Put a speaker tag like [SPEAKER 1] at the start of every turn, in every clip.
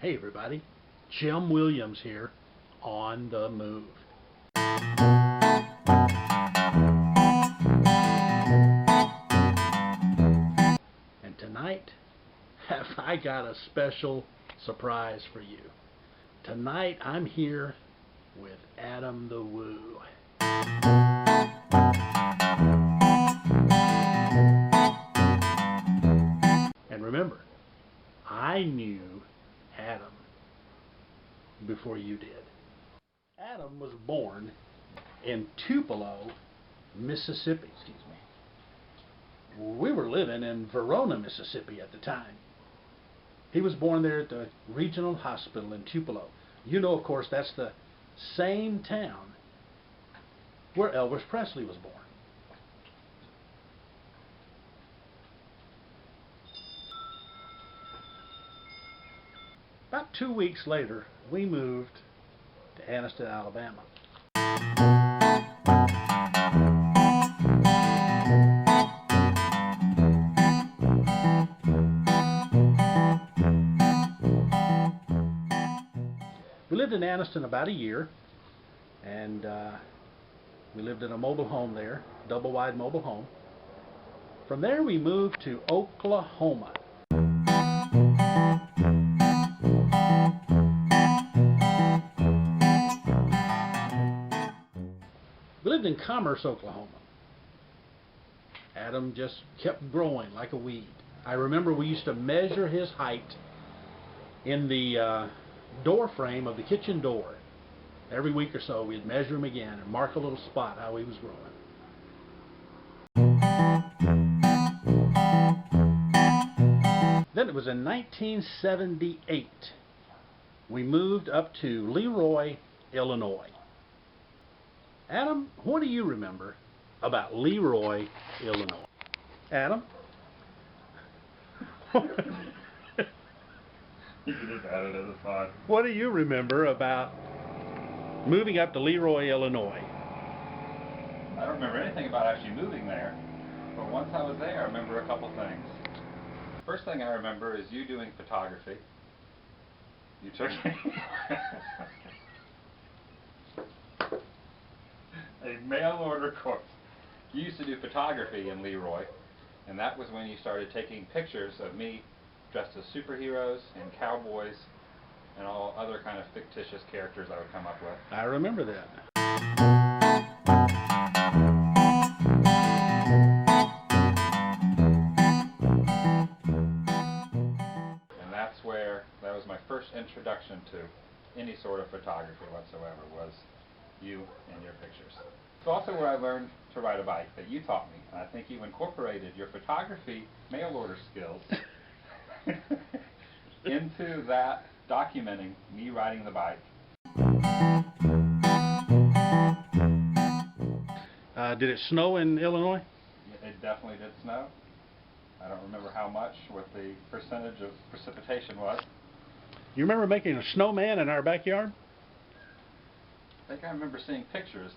[SPEAKER 1] Hey everybody, Jim Williams here on the move. And tonight, have I got a special surprise for you. Tonight I'm here with Adam the Woo. And remember, I knew Adam before you did. Adam was born in Tupelo, Mississippi. We were living in Verona, Mississippi at the time. He was born there at the regional hospital in Tupelo. You know, of course, that's the same town where Elvis Presley was born. About 2 weeks later, we moved to Anniston, Alabama. We lived in Anniston about a year, and we lived in a mobile home there, double-wide mobile home. From there, we moved to Oklahoma. We lived in Commerce, Oklahoma. Adam just kept growing like a weed. I remember we used to measure his height in the door frame of the kitchen door. Every week or so, we'd measure him again and mark a little spot how he was growing. Then it was in 1978. We moved up to Leroy, Illinois. Adam, what do you remember about Leroy, Illinois? Adam?
[SPEAKER 2] You can just add it as a thought.
[SPEAKER 1] What do you remember about moving up to Leroy, Illinois?
[SPEAKER 2] I don't remember anything about actually moving there, but once I was there, I remember a couple things. First thing I remember is you doing photography. You took a mail order course. You used to do photography in Leroy, and that was when you started taking pictures of me dressed as superheroes and cowboys and all other kind of fictitious characters I would come up with.
[SPEAKER 1] I remember that.
[SPEAKER 2] And that was my first introduction to any sort of photography whatsoever, was you and your pictures. It's also where I learned to ride a bike that you taught me, and I think you incorporated your photography mail order skills into that, documenting me riding the bike.
[SPEAKER 1] Did it snow in Illinois?
[SPEAKER 2] It definitely did snow. I don't remember how much, what the percentage of precipitation was.
[SPEAKER 1] You remember making a snowman in our backyard?
[SPEAKER 2] I think I remember seeing pictures.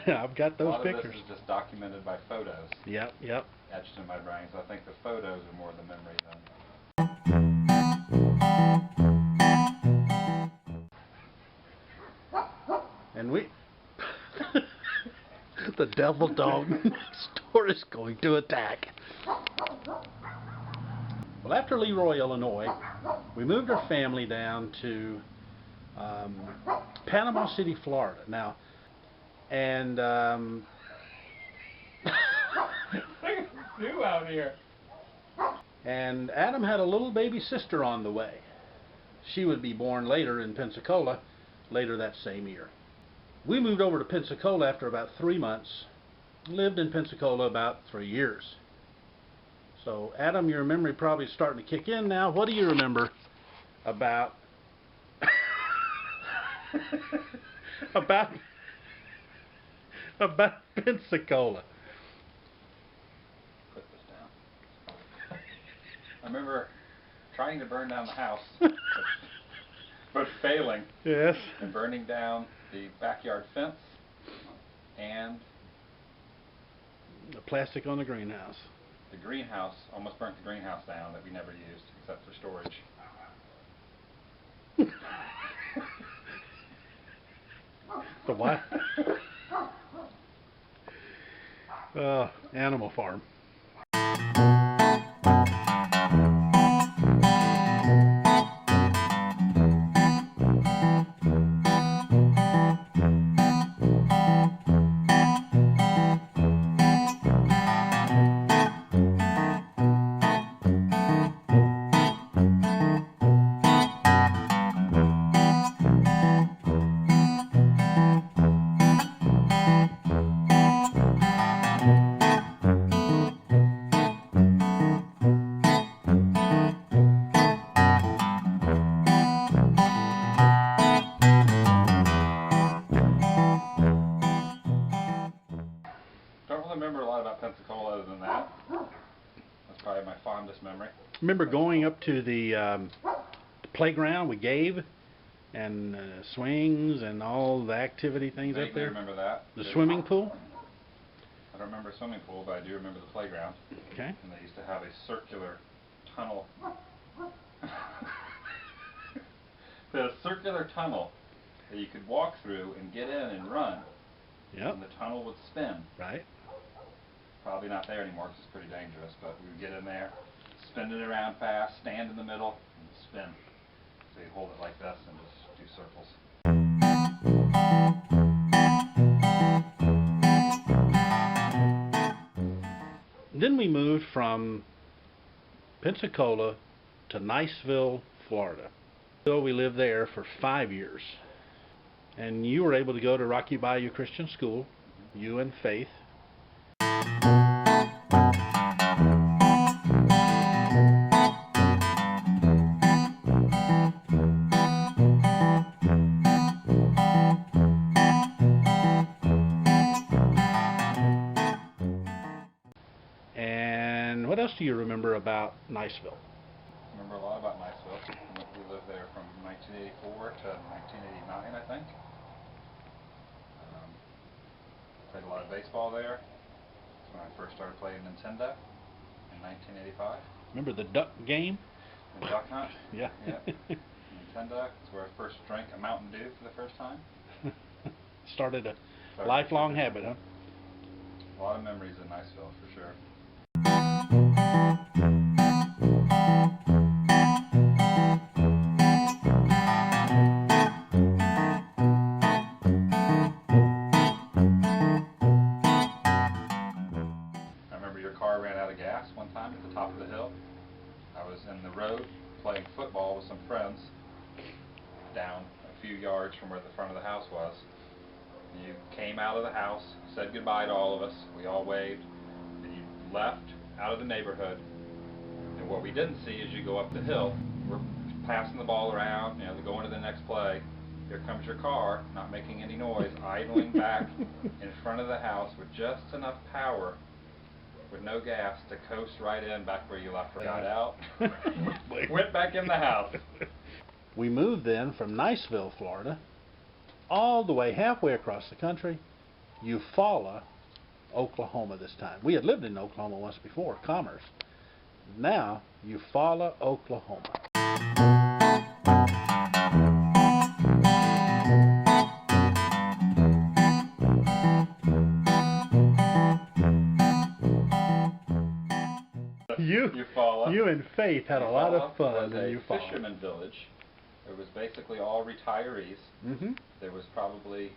[SPEAKER 1] I've got those
[SPEAKER 2] pictures. A lot
[SPEAKER 1] pictures.
[SPEAKER 2] of this is just documented by photos.
[SPEAKER 1] Yep.
[SPEAKER 2] Etched in my brain, so I think the photos are more the memory than.
[SPEAKER 1] And we... the devil dog next door is going to attack. Well, after Leroy, Illinois, we moved our family down to Panama City, Florida. Now, and
[SPEAKER 2] New out here.
[SPEAKER 1] And Adam had a little baby sister on the way. She would be born later in Pensacola, later that same year. We moved over to Pensacola after about 3 months. Lived in Pensacola about 3 years. So, Adam, your memory probably is starting to kick in now. What do you remember about about Pensacola?
[SPEAKER 2] Put this down. I remember trying to burn down the house, but failing.
[SPEAKER 1] Yes.
[SPEAKER 2] And burning down the backyard fence and
[SPEAKER 1] The plastic on the greenhouse.
[SPEAKER 2] the greenhouse, almost burnt the greenhouse down that we never used except for storage.
[SPEAKER 1] The what? Animal farm.
[SPEAKER 2] Don't really remember a lot about Pensacola other than that. That's probably my fondest memory.
[SPEAKER 1] Remember going up to the playground with Gabe and swings and all the activity things up
[SPEAKER 2] Vaguely
[SPEAKER 1] there?
[SPEAKER 2] remember that.
[SPEAKER 1] The swimming pool?
[SPEAKER 2] I don't remember a swimming pool, but I do remember the playground.
[SPEAKER 1] Okay.
[SPEAKER 2] And they used to have a circular tunnel. They had a circular tunnel that you could walk through and get in and run.
[SPEAKER 1] Yep.
[SPEAKER 2] And the tunnel would spin.
[SPEAKER 1] Right.
[SPEAKER 2] Probably not there anymore because it's pretty dangerous, but we would get in there, spin it around fast, stand in the middle, and spin. So you hold it like this and just do circles.
[SPEAKER 1] Then we moved from Pensacola to Niceville, Florida. So we lived there for 5 years. And you were able to go to Rocky Bayou Christian School, you and Faith. And what else do you remember about Niceville?
[SPEAKER 2] I remember a lot about Niceville. We lived there from 1984 to 1989, I think. Played a lot of baseball there. That's when I first started playing Nintendo in 1985.
[SPEAKER 1] Remember the duck game?
[SPEAKER 2] The duck hunt.
[SPEAKER 1] Yeah.
[SPEAKER 2] Yep. Nintendo. That's where I first drank a Mountain Dew for the first time.
[SPEAKER 1] Started a lifelong habit, huh?
[SPEAKER 2] A lot of memories in Niceville, for sure. I remember your car ran out of gas one time at the top of the hill. I was in the road playing football with some friends down a few yards from where the front of the house was. You came out of the house, said goodbye to all of us, we all waved, and you left out of the neighborhood. And what we didn't see is you go up the hill, we're passing the ball around, going to the next play. Here comes your car, not making any noise, idling back in front of the house with just enough power, with no gas, to coast right in back where you left. Got out, went back in the house.
[SPEAKER 1] We moved then from Niceville, Florida, all the way halfway across the country, Eufaula, Oklahoma this time. We had lived in Oklahoma once before, Commerce. Now, Eufaula, Oklahoma. You and Faith had a lot of fun in
[SPEAKER 2] Eufaula was a fisherman village. It was basically all retirees.
[SPEAKER 1] Mm-hmm.
[SPEAKER 2] There was probably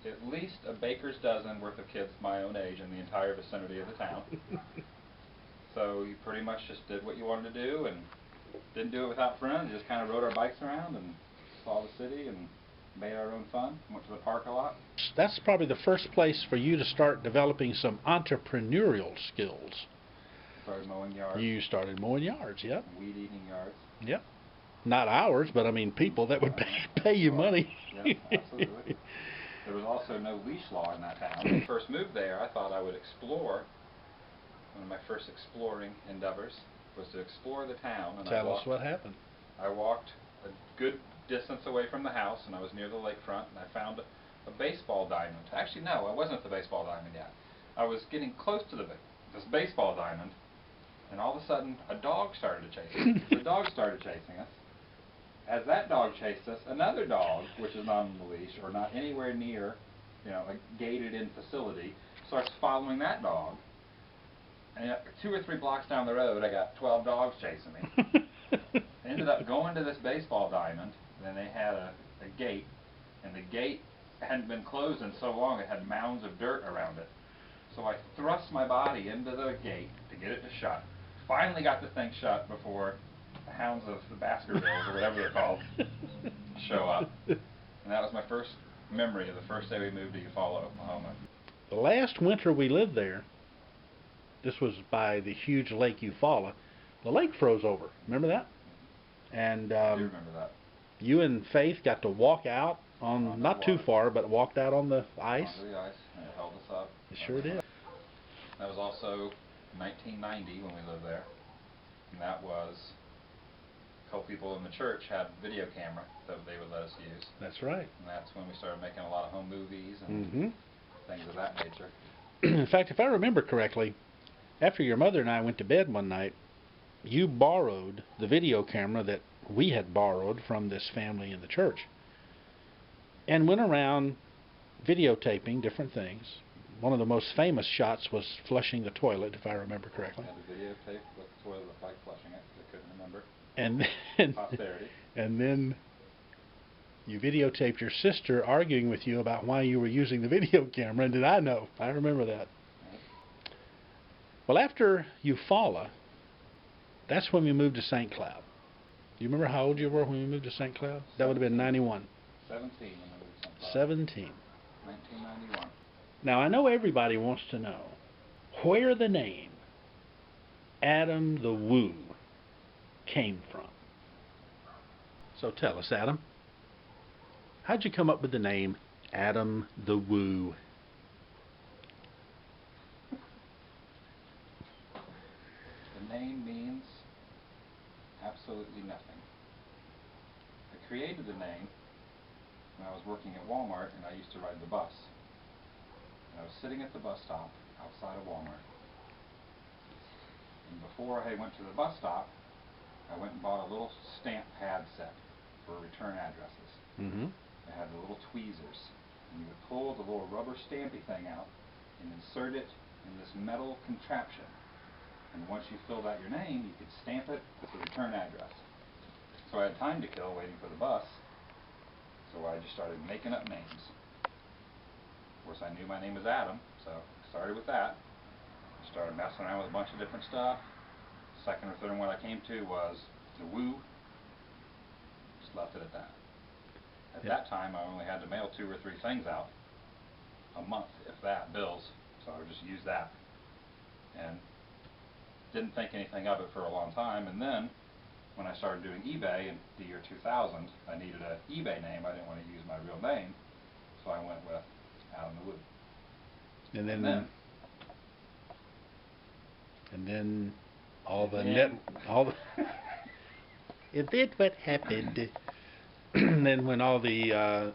[SPEAKER 2] at least a baker's dozen worth of kids my own age in the entire vicinity of the town. So you pretty much just did what you wanted to do and didn't do it without friends. Just kind of rode our bikes around and saw the city and made our own fun. Went to the park a lot.
[SPEAKER 1] That's probably the first place for you to start developing some entrepreneurial skills.
[SPEAKER 2] Started mowing yards.
[SPEAKER 1] You started mowing yards, yep.
[SPEAKER 2] Weed eating yards.
[SPEAKER 1] Yep. Not ours, but I mean people that would pay you money.
[SPEAKER 2] Yep, absolutely. There was also no leash law in that town. When I first moved there, I thought I would explore. One of my first exploring endeavors was to explore the town. And
[SPEAKER 1] Tell us what happened.
[SPEAKER 2] I walked a good distance away from the house, and I was near the lakefront, and I found a baseball diamond. Actually, no, I wasn't at the baseball diamond yet. I was getting close to this baseball diamond, And all of a sudden, a dog started to chase us. The dog started chasing us. As that dog chased us, another dog, which is not on the leash or not anywhere near, a gated-in facility, starts following that dog. And 2 or 3 blocks down the road, I got 12 dogs chasing me. I ended up going to this baseball diamond, and then they had a gate, and the gate hadn't been closed in so long it had mounds of dirt around it. So I thrust my body into the gate to get it to shut. Finally got the thing shut before the hounds of the Baskervilles, or whatever they're called, show up. And that was my first memory of the first day we moved to Eufaula, Oklahoma.
[SPEAKER 1] The last winter we lived there, this was by the huge Lake Eufaula, the lake froze over. Remember that? And
[SPEAKER 2] I do remember that.
[SPEAKER 1] You and Faith got to walk out on, not too far, but walked out on the ice.
[SPEAKER 2] Onto the ice, and it held us up.
[SPEAKER 1] It sure did.
[SPEAKER 2] That was also 1990 when we lived there. And that was a couple people in the church had a video camera that they would let us use.
[SPEAKER 1] That's right.
[SPEAKER 2] And that's when we started making a lot of home movies and things of that nature.
[SPEAKER 1] In fact, if I remember correctly, after your mother and I went to bed one night, you borrowed the video camera that we had borrowed from this family in the church and went around videotaping different things. One of the most famous shots was flushing the toilet, if I remember correctly.
[SPEAKER 2] And the videotape what the toilet looked like flushing it, I couldn't remember.
[SPEAKER 1] And
[SPEAKER 2] Posterity.
[SPEAKER 1] And then you videotaped your sister arguing with you about why you were using the video camera, and did I know? I remember that.
[SPEAKER 2] Right.
[SPEAKER 1] Well, after Eufaula, that's when we moved to St. Cloud. Do you remember how old you were when we moved to St. Cloud? That would have been 91.
[SPEAKER 2] 17 when we moved to St. Cloud.
[SPEAKER 1] 17.
[SPEAKER 2] 1991.
[SPEAKER 1] Now, I know everybody wants to know where the name Adam the Woo came from. So tell us, Adam. How'd you come up with the name Adam the Woo?
[SPEAKER 2] The name means absolutely nothing. I created the name when I was working at Walmart and I used to ride the bus. And I was sitting at the bus stop outside of Walmart. And before I went to the bus stop, I went and bought a little stamp pad set for return addresses.
[SPEAKER 1] Mm-hmm.
[SPEAKER 2] It had the little tweezers. And you would pull the little rubber stampy thing out and insert it in this metal contraption. And once you filled out your name, you could stamp it with the return address. So I had time to kill waiting for the bus. So I just started making up names. Of course, I knew my name was Adam, so I started with that. Started messing around with a bunch of different stuff. Second or third one I came to was the Woo. Just left it at that. At that time, I only had to mail 2 or 3 things out a month, if that, bills. So I would just use that. And didn't think anything of it for a long time. And then, when I started doing eBay in the year 2000, I needed an eBay name. I didn't want to use my real name. So I went with Adam the Woo.
[SPEAKER 1] And then all the it did what happened. And then when all the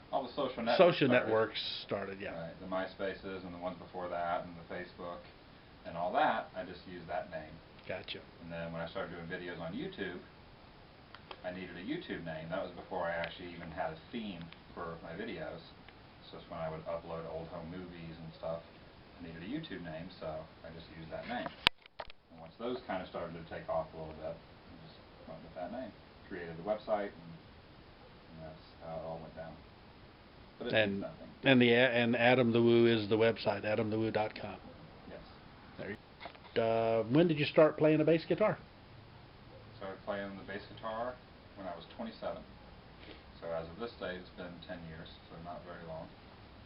[SPEAKER 1] social networks started, yeah.
[SPEAKER 2] Right, the MySpaces and the ones before that and the Facebook and all that, I just used that name.
[SPEAKER 1] Gotcha.
[SPEAKER 2] And then when I started doing videos on YouTube, I needed a YouTube name. That was before I actually even had a theme for my videos. So it's when I would upload old home movies and stuff. I needed a YouTube name, so I just used that name. And once those kind of started to take off a little bit, I just went with that name. Created the website, and that's how it all went down. But it means nothing.
[SPEAKER 1] And Adam the Woo is the website, adamthewoo.com.
[SPEAKER 2] Yes.
[SPEAKER 1] There you when did you start playing a bass guitar?
[SPEAKER 2] Started playing the bass guitar when I was 27. So as of this day, it's been 10 years, so not very long.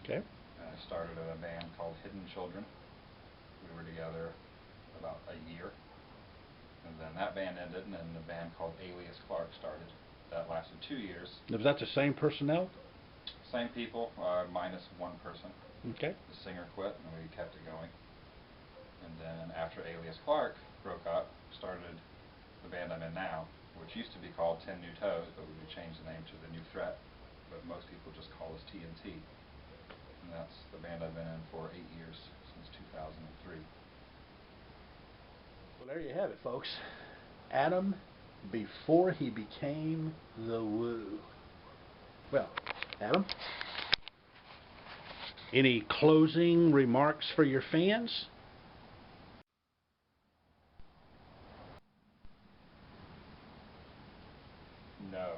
[SPEAKER 1] Okay.
[SPEAKER 2] And I started in a band called Hidden Children. We were together about a year. And then that band ended, and then the band called Alias Clark started. That lasted 2 years.
[SPEAKER 1] Was that the same personnel?
[SPEAKER 2] Same people, minus one person.
[SPEAKER 1] Okay.
[SPEAKER 2] The singer quit, and we kept it going. And then after Alias Clark broke up, started the band I'm in now, which used to be called 10 New Toes, but we changed the name to The New Threat. But most people just call us TNT. And that's the band I've been in for 8 years, since 2003.
[SPEAKER 1] Well, there you have it, folks. Adam before he became the Woo. Well, Adam, any closing remarks for your fans?
[SPEAKER 2] No.